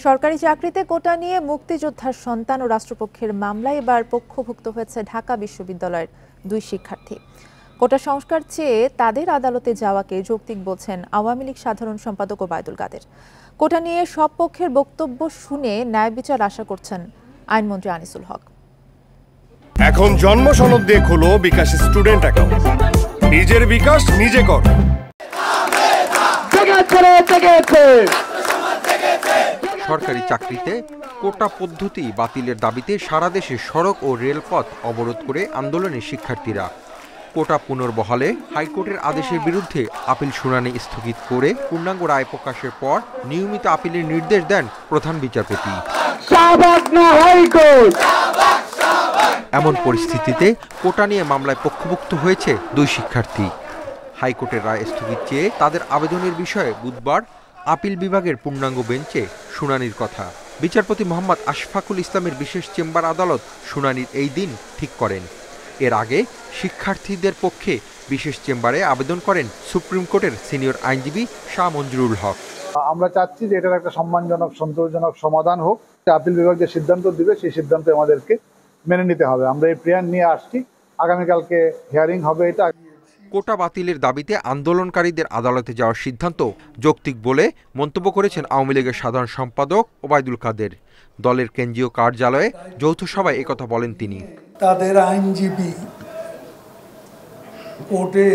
সরকারি চাকরিতে কোটা নিয়ে মুক্তিযোদ্ধার সন্তান ও রাষ্ট্রপক্ষের মামলায় এবার পক্ষভুক্ত হয়েছে ঢাকা বিশ্ববিদ্যালয়ের দুই শিক্ষার্থী। কোটা সংস্কার চেয়ে তাদের আদালতে যাওয়াকে যৌক্তিক বলছেন আওয়ামী লীগ সাধারণ সম্পাদক ওবায়দুল কাদের। কোটা নিয়ে সব পক্ষের বক্তব্য শুনে ন্যায় বিচার আশা করছেন আইনমন্ত্রী আনিসুল হক। এখন জন্ম সনদ দিয়ে খোলো বিকাশ স্টুডেন্ট অ্যাকাউন্ট। নিজের বিকাশ নিজে কর। সরকারি চাকরিতে কোটা পদ্ধতি বাতিলের দাবিতে সারা দেশে সড়ক ও রেলপথ অবরোধ করে আন্দোলনে শিক্ষার্থীরা। কোটা পুনর্বহালে হাইকোর্টের আদেশের বিরুদ্ধে আপিল শুনানি স্থগিত করে পূর্ণাঙ্গ রায় প্রকাশের পর নিয়মিত আপিলের নির্দেশ দেন প্রধান বিচারপতি। এমন পরিস্থিতিতে কোটা নিয়ে মামলায় পক্ষভুক্ত হয়েছে দুই শিক্ষার্থী। হাইকোর্টের রায় স্থগিত চেয়ে তাদের আবেদনের বিষয়ে বুধবার আপিল বিভাগের পূর্ণাঙ্গ বেঞ্চে শুনানির কথা। বিচারপতি মোহাম্মদ আশফাকুল ইসলামের বিশেষ চেম্বার আদালত শুনানির এই দিন ঠিক করেন। এর আগে শিক্ষার্থীদের পক্ষে বিশেষ চেম্বারে আবেদন করেন সুপ্রিম কোর্টের সিনিয়র আইনজীবী শাহ মঞ্জুরুল হক। আমরা চাচ্ছি যে এটার একটা সম্মানজনক সন্তোষজনক সমাধান হোক। আপিল বিভাগ যে সিদ্ধান্ত দিবে সেই সিদ্ধান্ত আমাদেরকে মেনে নিতে হবে। আমরা এই প্রেয়ার নিয়ে আসছি, আগামীকালকে হিয়ারিং হবে। এটা কোটা বাতিলের দাবিতে আন্দোলনকারীদের আদালতে যাওয়ার সিদ্ধান্ত যৌক্তিক বলে মন্তব্য করেছেন আওয়ামী লীগের সাধারণ সম্পাদক ওবায়দুল কাদের। দলের কেন্দ্রীয় কার্যালয়ে যৌথ সভায় একথা বলেন তিনি। তাদের আইনজীবী কোর্টে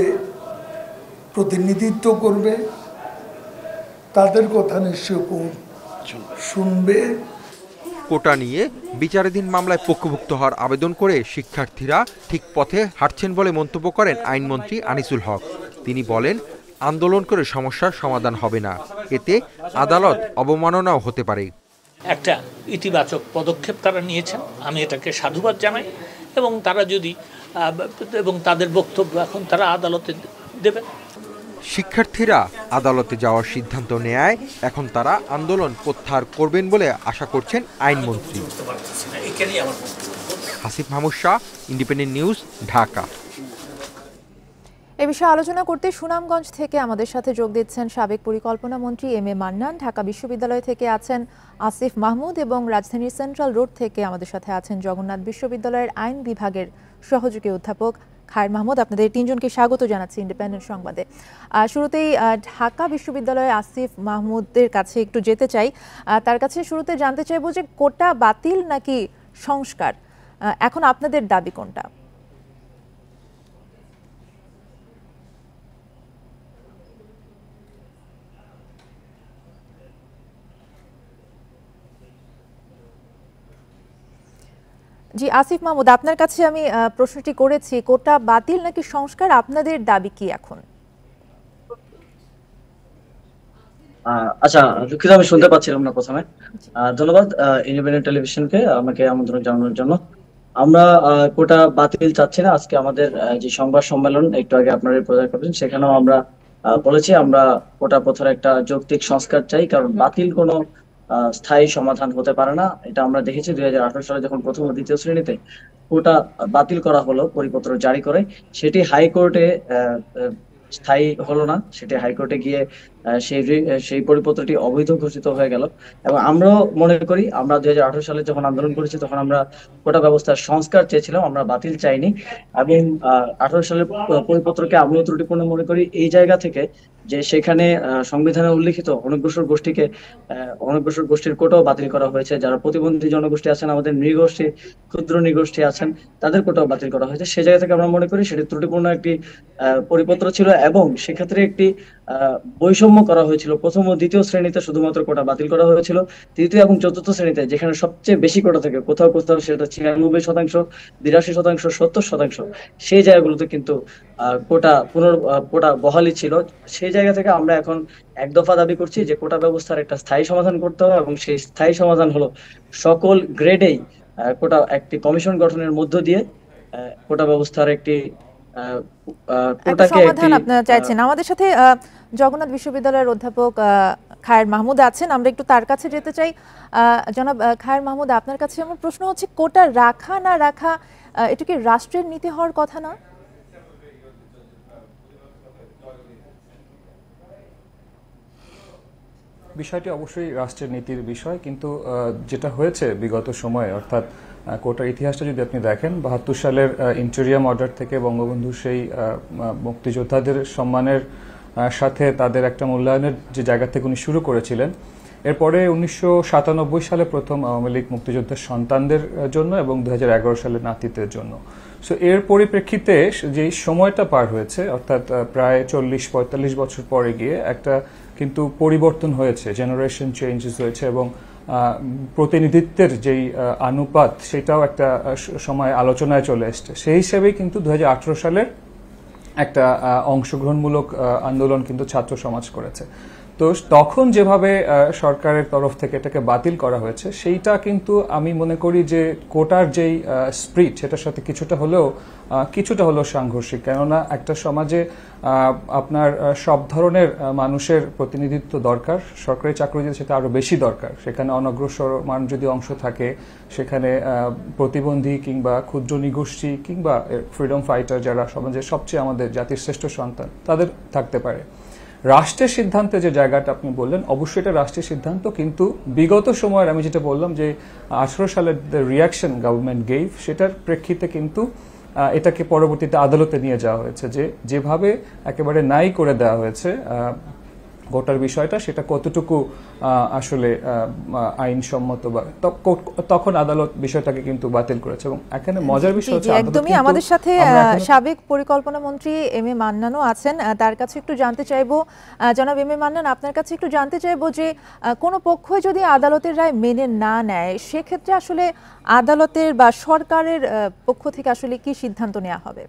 প্রতিনিধিত্ব করবে, তাদের কথা নিশ্চয় কোর্ট শুনবে। কোটা নিয়ে বিচারাধীন মামলায় পক্ষভুক্ত হওয়ার আবেদন করে শিক্ষার্থীরা ঠিক পথে হাঁটছেন বলে মন্তব্য করেন আইনমন্ত্রী আনিসুল হক। তিনি বলেন, আন্দোলন করে সমস্যার সমাধান হবে না, এতে আদালত অবমাননাও হতে পারে। একটা ইতিবাচক পদক্ষেপ তারা নিয়েছেন, আমি এটাকে সাধুবাদ জানাই। এবং তারা যদি এবং তাদের বক্তব্য এখন তারা আদালতে দেবেন। শিক্ষার্থীরা আদালতে যাওয়ার সিদ্ধান্ত নেয় এখন তারা আন্দোলন প্রত্যাহার করবেন বলে আশা করছেন আইনমন্ত্রী। Hasif Mahmud Shah, independent news, Dhaka. এ বিষয়ে আলোচনা করতে সুনামগঞ্জ থেকে আমাদের সাথে যোগ দিচ্ছেন সাবেক পরিকল্পনা মন্ত্রী এম এ মান্নান, ঢাকা বিশ্ববিদ্যালয় থেকে আছেন আসিফ মাহমুদ এবং রাজধানীর সেন্ট্রাল রোড থেকে আমাদের সাথে আছেন জগন্নাথ বিশ্ববিদ্যালয়ের আইন বিভাগের সহযোগী অধ্যাপক খায়ের মাহমুদ। আপনাদের তিনজনকে স্বাগত জানাচ্ছি ইন্ডিপেন্ডেন্ট সংবাদে। শুরুতেই ঢাকা বিশ্ববিদ্যালয়ে আসিফ মাহমুদের কাছে একটু যেতে চাই। তার কাছে শুরুতে জানতে চাইবো যে কোটা বাতিল নাকি সংস্কার, এখন আপনাদের দাবি কোনটা? জি আসিফ মাহমুদ, আপনার কাছে আমি প্রশ্নটি করেছি, কোটা বাতিল নাকি সংস্কার, আপনাদের দাবি কি এখন? আচ্ছা, দুঃখিত আমি শুনতে পাচ্ছিলাম না প্রথমে। ধন্যবাদ ইন্ডিপেন্ডেন্ট টেলিভিশনকে আমাকে আমন্ত্রণ জানানোর জন্য। আমরা কোটা বাতিল চাচ্ছি না। আজকে আমাদের যে সংবাদ সম্মেলন একটু আগে আপনারা প্রচার করবেন, সেখানেও আমরা বলেছি আমরা কোটা প্রথার একটা যৌক্তিক সংস্কার চাই, কারণ বাতিল কোনো স্থায়ী সমাধান হতে পারে না। এটা আমরা দেখেছি 2018 সালে যখন প্রথম ও দ্বিতীয় শ্রেণীতে কোটা বাতিল করা হলো পরিপত্র জারি করে, সেটি হাইকোর্টে স্থায়ী হলো না, সেটি হাইকোর্টে গিয়ে সেই পরিপত্রটি অবৈধ ঘোষিত হয়ে গেল। এবং আমরাও মনে করি, আমরা 2018 সালে যখন আন্দোলন করেছি তখন আমরা কোটা ব্যবস্থার সংস্কার চেয়েছিলাম, আমরা বাতিল চাইনি। এবং 18 সালের পরিপত্রকে আমিও ত্রুটিপূর্ণ মনে করি এই জায়গা থেকে যে সেখানে সংবিধানে উল্লিখিত অনগ্রসর গোষ্ঠীর কোটাও বাতিল করা হয়েছে। যারা প্রতিবন্ধী জনগোষ্ঠী আছেন, আমাদের নৃগোষ্ঠী, ক্ষুদ্র নৃগোষ্ঠী আছেন, তাদের কোটাও বাতিল করা হয়েছে। সেই জায়গা থেকে আমরা মনে করি সেটি ত্রুটিপূর্ণ একটি পরিপত্র ছিল এবং সেক্ষেত্রে একটি বৈষম্য করা হয়েছিল। প্রথম ও দ্বিতীয় শ্রেণীতে শুধুমাত্র কোটা বাতিল করা হয়েছিল, তৃতীয় এবং চতুর্থ শ্রেণীতে যেখানে সবচেয়ে বেশি কোটা থাকে, কোথাও কোথাও সেটা 96%, 82%, 70%, সেই জায়গাগুলোতে কিন্তু কোটা বহালি ছিল। সেই জায়গা থেকে আমরা এখন এক দফা দাবি করছি যে কোটা ব্যবস্থার একটা স্থায়ী সমাধান করতে হবে এবং সেই স্থায়ী সমাধান হলো সকল গ্রেডেই কোটা একটি কমিশন গঠনের মধ্য দিয়ে কোটা ব্যবস্থার একটি সমাধান আপনারা চাইছেন। আমাদের সাথে জগন্নাথ বিশ্ববিদ্যালয়ের অধ্যাপক খায়ের মাহমুদ আছেন, আমরা একটু তার কাছে যেতে চাই। জনাব খায়ের মাহমুদ, আপনার কাছে আমার প্রশ্ন হচ্ছে, কোটা রাখা না রাখা এটা কি রাষ্ট্রের নীতি হওয়ার কথা না? বিষয়টি অবশ্যই রাষ্ট্রের নীতির বিষয়, কিন্তু যেটা হয়েছে বিগত সময়ে, অর্থাৎ কোটার ইতিহাসটা যদি আপনি দেখেন, ৭২ সালের ইন্টেরিয়াম অর্ডার থেকে বঙ্গবন্ধু সেই মুক্তিযোদ্ধাদের সম্মানের সাথে তাদের একটা মূল্যায়নের যে জায়গা থেকে উনি শুরু করেছিলেন, এরপরে ১৯৯৭ সালে প্রথম আওয়ামী লীগ মুক্তিযোদ্ধার সন্তানদের জন্য এবং ২০১১ সালে নাতিদের জন্য। সো এর পরিপ্রেক্ষিতে যে সময়টা পার হয়েছে, অর্থাৎ প্রায় ৪০-৪৫ বছর পরে গিয়ে একটা কিন্তু পরিবর্তন হয়েছে, জেনারেশন চেঞ্জেস হয়েছে, এবং প্রতিনিধিত্বের যেই আনুপাত সেটাও একটা সময় আলোচনায় চলে এসছে। সেই হিসেবেই কিন্তু ২০১৮ সালের একটা অংশগ্রহণমূলক আন্দোলন কিন্তু ছাত্র সমাজ করেছে। তো তখন যেভাবে সরকারের তরফ থেকে এটাকে বাতিল করা হয়েছে, সেইটা কিন্তু আমি মনে করি যে কোটার যেই স্পিরিট সেটার সাথে কিছুটা হলেও সাংঘর্ষিক। কেননা একটা সমাজে আপনার সব ধরনের মানুষের প্রতিনিধিত্ব দরকার, সরকারি চাকরিতে সেটা আরো বেশি দরকার। সেখানে অনগ্রসর মান যদি অংশ থাকে, সেখানে প্রতিবন্ধী কিংবা ক্ষুদ্র নিগোষ্ঠী কিংবা ফ্রিডম ফাইটার যারা সমাজের সবচেয়ে আমাদের জাতির শ্রেষ্ঠ সন্তান, তাদের থাকতে পারে। রাষ্ট্রের সিদ্ধান্তে যে জায়গাটা আপনি বললেন, অবশ্যই এটা রাষ্ট্রের সিদ্ধান্ত, কিন্তু বিগত সময়ের আমি যেটা বললাম যে 18 সালের রিয়াকশন গভর্নমেন্ট গেভ, সেটার প্রেক্ষিতে কিন্তু এটাকে পরবর্তীতে আদালতে নিয়ে যাওয়া হয়েছে, যে যেভাবে একেবারে নাই করে দেওয়া হয়েছে গোটার বিষয়টা, সেটা কতটুকু আসলে আইনসম্মত, বা তখন আদালত বিষয়টাকে কিন্তু বাতিল করেছে। এবং এখানে মজার বিষয় হচ্ছে একদমই আমাদের সাথে সাবেক পরিকল্পনা মন্ত্রী এম এ মান্নানও আছেন, তার কাছে একটু জানতে চাইবো, জনাব এম এ মান্নান, আপনার কাছে একটু জানতে চাইবো যে কোনো পক্ষই যদি আদালতের রায় মেনে না নেয়, সেক্ষেত্রে আসলে আদালতের বা সরকারের পক্ষ থেকে আসলে কি সিদ্ধান্ত নেওয়া হবে?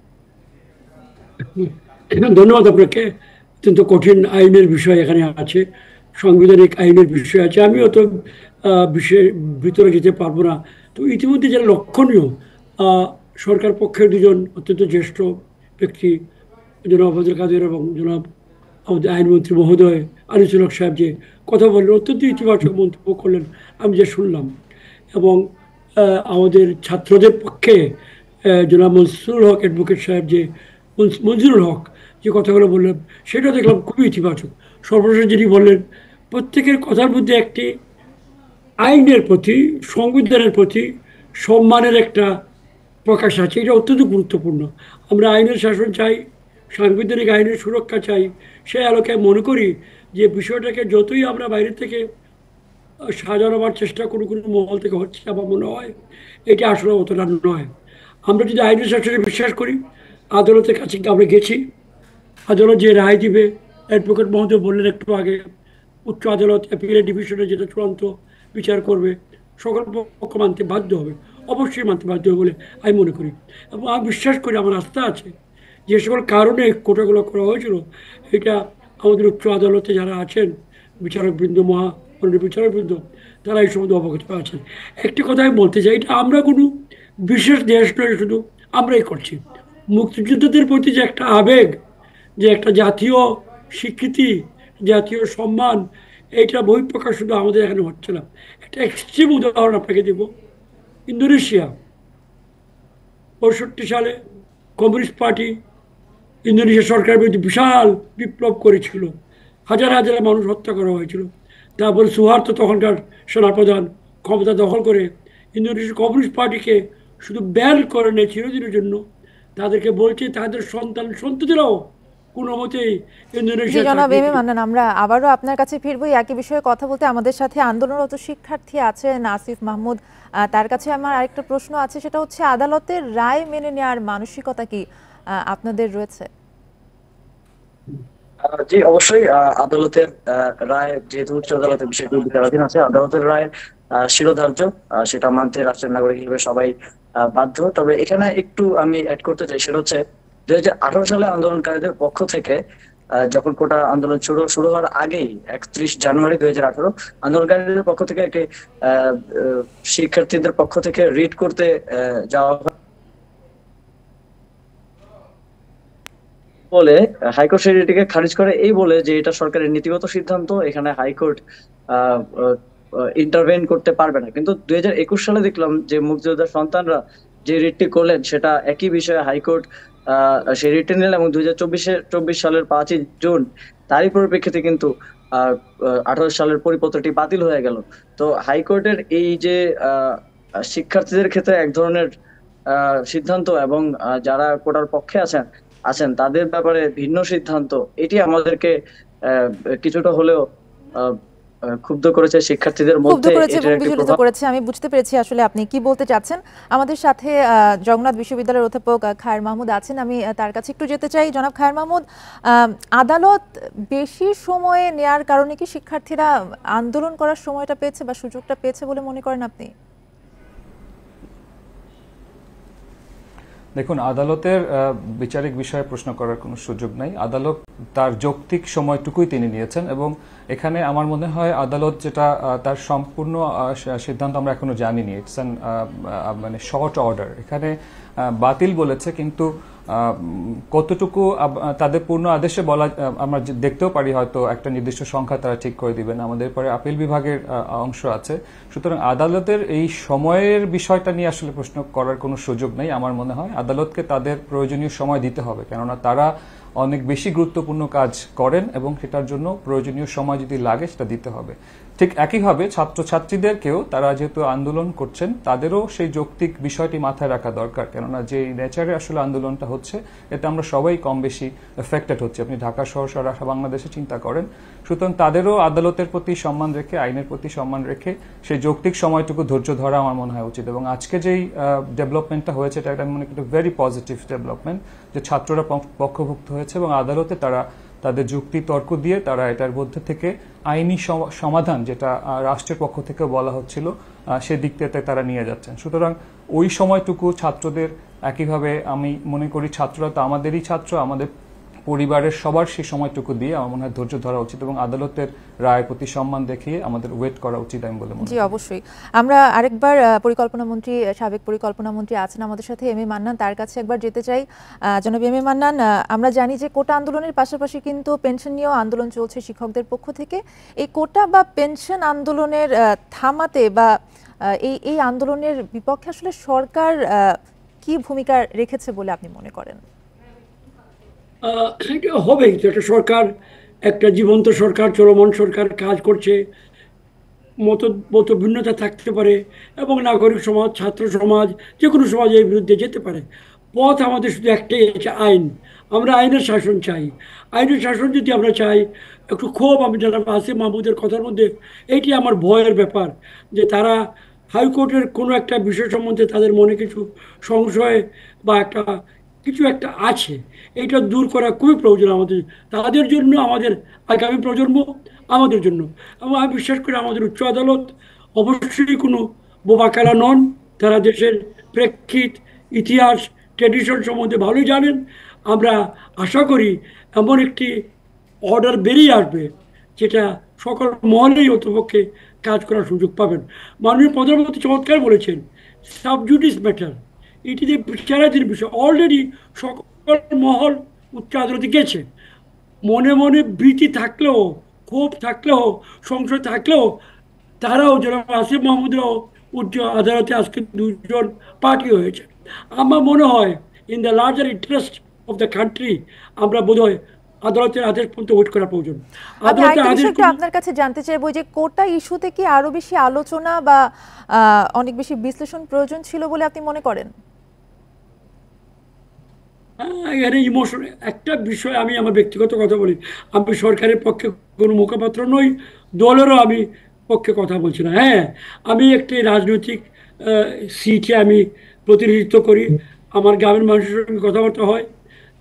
ধন্যবাদ আপনাকে। অত্যন্ত কঠিন আইনের বিষয় এখানে আছে, সাংবিধানিক আইনের বিষয় আছে, আমি অত বিষয়ের ভিতরে যেতে পারবো না। তো ইতিমধ্যে যারা লক্ষণীয় সরকার পক্ষের দুজন অত্যন্ত জ্যেষ্ঠ ব্যক্তি, জনাব আব্দুল কাদের এবং জনাব আমাদের আইনমন্ত্রী মহোদয় আনিসুল হক সাহেব, যে কথা বললেন, অত্যন্ত ইতিবাচক মন্তব্য করলেন আমি যে শুনলাম। এবং আমাদের ছাত্রদের পক্ষে জনাব মনসুরুল হক অ্যাডভোকেট সাহেব, যে মঞ্জুরুল হক যে কথাগুলো বললেন, সেটা দেখলাম খুবই ইতিবাচক। সর্বশেষ যিনি বললেন, প্রত্যেকের কথার মধ্যে একটি আইনের প্রতি, সংবিধানের প্রতি সম্মানের একটা প্রকাশ আছে, এটা অত্যন্ত গুরুত্বপূর্ণ। আমরা আইনের শাসন চাই, সাংবিধানিক আইনের সুরক্ষা চাই। সেই আলোকে মনে করি যে বিষয়টাকে যতই আমরা বাইরে থেকে সাজানোবার চেষ্টা কোনো মহল থেকে হচ্ছে, আমার মনে হয় এটা আসলে অতটা নয়। আমরা যদি আইনের শাসনে বিশ্বাস করি, আদালতের কাছে আমরা গেছি, আদালত যে রায় দিবে, অ্যাডভোকেট মহোদয় বললেন একটু আগে, উচ্চ আদালত অ্যাপিলেট ডিভিশনে যেটা চূড়ান্ত বিচার করবে, সকল পক্ষ মানতে বাধ্য হবে, অবশ্যই মানতে বাধ্য হবে বলে আমি মনে করি। এবং আমি বিশ্বাস করি, আমার আস্থা আছে, যে সকল কারণে কোটাগুলো করা হয়েছিল, এটা আমাদের উচ্চ আদালতে যারা আছেন, বিচারকবৃন্দ, মহামান্য বিচারকবৃন্দ, তারা এই সম্বন্ধে অবগত আছেন। একটি কথা আমি বলতে চাই, এটা আমরা কোনো বিশেষ দেশ নয়, শুধু আমরাই করছি। মুক্তিযোদ্ধাদের প্রতি যে একটা আবেগ, যে একটা জাতীয় স্বীকৃতি, জাতীয় সম্মান, এইটা বহিঃপ্রকাশ শুধু আমাদের এখানে হচ্ছে না। একটা এক্সট্রিম উদাহরণ আপনাকে দেব। ইন্দোনেশিয়া ৬৫ সালে কমিউনিস্ট পার্টি ইন্দোনেশিয়া সরকারের বিরুদ্ধে বিশাল বিপ্লব করেছিল, হাজার হাজার মানুষ হত্যা করা হয়েছিল। তারপরে সুহার্তো তখনকার সেনাপ্রধান ক্ষমতা দখল করে ইন্দোনেশিয়া কমিউনিস্ট পার্টিকে শুধু ব্যান করে নেয় চিরদিনের জন্য। তাদেরকে বলছে তাদের সন্ততিরাও কোনো মতেই ইন্দোনেশিয়া। জনাব এম এ মান্নান, আমরা আবারও আপনার কাছে ফিরবো একই বিষয়ে কথা বলতে। আমাদের সাথে আন্দোলনরত শিক্ষার্থী আছেন আসিফ মাহমুদ, তার কাছে আমার আরেকটা প্রশ্ন আছে, সেটা হচ্ছে আদালতের রায় মেনে নেওয়ার মানসিকতা কি আপনাদের রয়েছে? জি, অবশ্যই। আদালতের রায়, যেহেতু উচ্চ আদালতের বিষয়টি বিচারাধীন আছে, আদালতের রায় শিরোধার্য, সেটা মানতে রাষ্ট্রের নাগরিক হিসেবে সবাই বাধ্য। তবে এখানে একটু আমি অ্যাড করতে চাই, সেটা হচ্ছে 2018 সালে আন্দোলনকারীদের পক্ষ থেকে, যখন কোটা আন্দোলন শুরু হওয়ার আগেই 31 জানুয়ারি 2018 আন্দোলনকারীদের পক্ষ থেকে একটি শিক্ষার্থীদের পক্ষ থেকে রিট করতে যাওয়া বলে হাইকোর্ট সেটিকে খারিজ করে, এই বলে যে এটা সরকারের নীতিগত সিদ্ধান্ত, এখানে হাইকোর্ট ইন্টারভেন করতে পারবে না। কিন্তু 2021 সালে দেখলাম যে মুক্তিযোদ্ধার সন্তানরা যে রিটটি করলেন, সেটা একই বিষয়ে হাইকোর্ট সেই রিটটি নিলেন, এবং 2024 সালের 5ই জুন তারই পরিপ্রেক্ষিতে কিন্তু 2018 সালের পরিপত্রটি বাতিল হয়ে গেল। তো হাইকোর্টের এই যে শিক্ষার্থীদের ক্ষেত্রে এক ধরনের সিদ্ধান্ত এবং যারা কোটার পক্ষে আছেন তাদের ব্যাপারে ভিন্ন সিদ্ধান্ত, এটি আমাদেরকে কিছুটা হলেও ক্ষুব্ধ করেছে শিক্ষার্থীদের মধ্যে, এবং বিচলিত করেছে। আমি বুঝতে পেরেছি আসলে আপনি কি বলতে চাচ্ছেন। আমাদের সাথে জগন্নাথ বিশ্ববিদ্যালয়ের অধ্যাপক খায়ের মাহমুদ আছেন, আমি তার কাছে একটু যেতে চাই। জনাব খায়ের মাহমুদ, আদালত বেশি সময়ে নেয়ার কারণে কি শিক্ষার্থীরা আন্দোলন করার সময়টা পেয়েছে বা সুযোগটা পেয়েছে বলে মনে করেন আপনি? দেখুন, আদালতের বিচারিক বিষয়ে প্রশ্ন করার কোনো সুযোগ নাই। আদালত তার যৌক্তিক সময়টুকুই তিনি নিয়েছেন এবং এখানে আমার মনে হয় আদালত যেটা তার সম্পূর্ণ সিদ্ধান্ত আমরা এখনো জানিনি। ইটস অ্যান মানে শর্ট অর্ডার। এখানে বাতিল বলেছে, কিন্তু কতটুকু তাদের পূর্ণ আদেশে বলা আমরা দেখতেও পারি, হয়তো একটা নির্দিষ্ট সংখ্যা তারা ঠিক করে দিবেন। আমাদের পরে আপিল বিভাগের অংশ আছে। সুতরাং আদালতের এই সময়ের বিষয়টা নিয়ে আসলে প্রশ্ন করার কোনো সুযোগ নেই। আমার মনে হয় আদালতকে তাদের প্রয়োজনীয় সময় দিতে হবে, কেননা তারা অনেক বেশি গুরুত্বপূর্ণ কাজ করেন এবং সেটার জন্য প্রয়োজনীয় সময় যদি লাগে সেটা দিতে হবে। ঠিক একইভাবে ছাত্রছাত্রীদেরকেও তারা যেহেতু আন্দোলন করছেন তাদেরও সেই যৌক্তিক বিষয়টি মাথায় রাখা দরকার, কেননা যে নেচারে আসলে আন্দোলনটা হচ্ছে এতে আমরা সবাই কম বেশি এফেক্টেড হচ্ছে। আপনি ঢাকা সহ সারা বাংলাদেশে চিন্তা করেন। সুতরাং তাদেরও আদালতের প্রতি সম্মান রেখে, আইনের প্রতি সম্মান রেখে সেই যৌক্তিক সময়টুকু ধৈর্য ধরা আমার মনে হয় উচিত। এবং আজকে যেই ডেভেলপমেন্টটা হয়েছে এটা আমি মনে করি ভেরি পজিটিভ ডেভেলপমেন্ট, যে ছাত্ররা পক্ষভুক্ত হয়েছে এবং আদালতে তারা তাদের যুক্তি তর্ক দিয়ে তারা এটার মধ্যে থেকে আইনি সমাধান, যেটা রাষ্ট্রের পক্ষ থেকে বলা হচ্ছিল, সেদিকটাতে তারা নিয়ে যাচ্ছেন। সুতরাং ওই সময়টুকু ছাত্রদের, একইভাবে আমি মনে করি ছাত্ররা তো আমাদেরই ছাত্র, আমাদের পরিবারের সবার সেই সময়টুকু দিয়ে আমার মনে হয় ধৈর্য ধরা উচিত এবং আদালতের রায়ের প্রতি সম্মান দেখিয়ে আমাদের ওয়েট করা উচিত আমি বলে মনে করি। জি, অবশ্যই। আমরা আরেকবার পরিকল্পনা মন্ত্রী, সাবেক পরিকল্পনা মন্ত্রী আছেন আমাদের সাথে এম এ মান্নান, তার কাছে একবার যেতে চাই। জনাব এম এ মান্নান, আমরা জানি যে কোটা আন্দোলনের পাশাপাশি কিন্তু পেনশন নিয়েও আন্দোলন চলছে শিক্ষকদের পক্ষ থেকে। এই কোটা বা পেনশন আন্দোলনের থামাতে বা এই আন্দোলনের বিপক্ষে আসলে সরকার কি ভূমিকা রেখেছে বলে আপনি মনে করেন? এটা হবেই তো, একটা সরকার, একটা জীবন্ত সরকার, চলমান সরকার কাজ করছে। মত ভিন্নতা থাকতে পারে এবং নাগরিক সমাজ, ছাত্র সমাজ, যে কোনো সমাজ এর বিরুদ্ধে যেতে পারে। পথ আমাদের শুধু একটাই আছে, আইন। আমরা আইনের শাসন চাই। আইনের শাসন যদি আমরা চাই, একটু ক্ষোভ আমি জানাব আসিফ মাহমুদের কথার মধ্যে, এইটি আমার ভয়ের ব্যাপার, যে তারা হাইকোর্টের কোনো একটা বিষয় সম্বন্ধে তাদের মনে কিছু সংশয় বা কিছু একটা আছে, এইটা দূর করা খুবই প্রয়োজন আমাদের, তাদের জন্য, আমাদের আগামী প্রজন্ম, আমাদের জন্য। এবং আমি বিশ্বাস করি আমাদের উচ্চ আদালত অবশ্যই কোনো বোবা খেলা নন। তারা দেশের প্রেক্ষিত, ইতিহাস, ট্র্যাডিশন সম্বন্ধে ভালোই জানেন। আমরা আশা করি এমন একটি অর্ডার বেরিয়ে আসবে যেটা সকল মহলেই অন্তপক্ষে কাজ করার সুযোগ পাবেন। মাননীয় প্রধানমন্ত্রী চমৎকার বলেছেন, সাবজুডিস ম্যাটার, এটি যে বিচারাধীন বিষয়। অলরেডি সকল মহল উচ্চ আদালতে গেছে। মনে মনে ভীতি থাকলেও, ক্ষোভ থাকলেও, সংশয় থাকলেও, তারাও যারা আসিফ মাহমুদরাও উচ্চ আদালতে আজকে 2জন পার্টি হয়েছে। আমার মনে হয় in the larger interest of the country আমরা বোধহয় আদালতের আদেশ পর্যন্ত ওয়েট করা প্রয়োজন। আপনার কাছে জানতে চাইবো যে কোটা ইস্যুতে কি আরো বেশি আলোচনা বা অনেক বেশি বিশ্লেষণ প্রয়োজন ছিল বলে আপনি মনে করেন? এখানে ইমোশন একটা বিষয়, আমি আমার ব্যক্তিগত কথা বলি, আমি সরকারের পক্ষে কোনো মুখপাত্র নই, দলেরও আমি পক্ষে কথা বলছি না। হ্যাঁ, আমি একটি রাজনৈতিক সিটে আমি প্রতিনিধিত্ব করি, আমার গ্রামের মানুষের সঙ্গে কথাবার্তা হয়,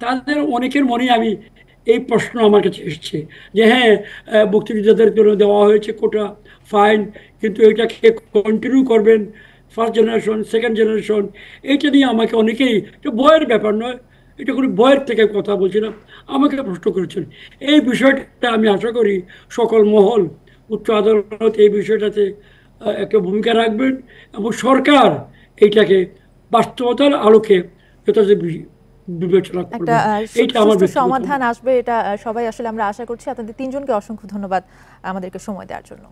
তাদের অনেকের মনেই আমি এই প্রশ্ন আমার কাছে এসছে যে হ্যাঁ, মুক্তিযোদ্ধাদের জন্য দেওয়া হয়েছে কোটা, ফাইন, কিন্তু এটাকে কন্টিনিউ করবেন ফার্স্ট জেনারেশন, সেকেন্ড জেনারেশন, এইটা নিয়ে আমাকে অনেকেই, এটা ভয়ের ব্যাপার নয়, এটা কোনো ভয়ের থেকে কথা বলছিলাম, আমাকে প্রশ্ন করেছেন। এই বিষয়টা আমি আশা করি সকল মহল, উচ্চ আদালত এই বিষয়টাতে একটা ভূমিকা রাখবেন এবং সরকার এইটাকে বাস্তবতার আলোকে যথাযথ বিবেচনা করবে। এইটা আমার সমাধান আসবে, এটা সবাই আসলে আমরা আশা করছি। আপনাদের তিনজনকে অসংখ্য ধন্যবাদ আমাদেরকে সময় দেওয়ার জন্য।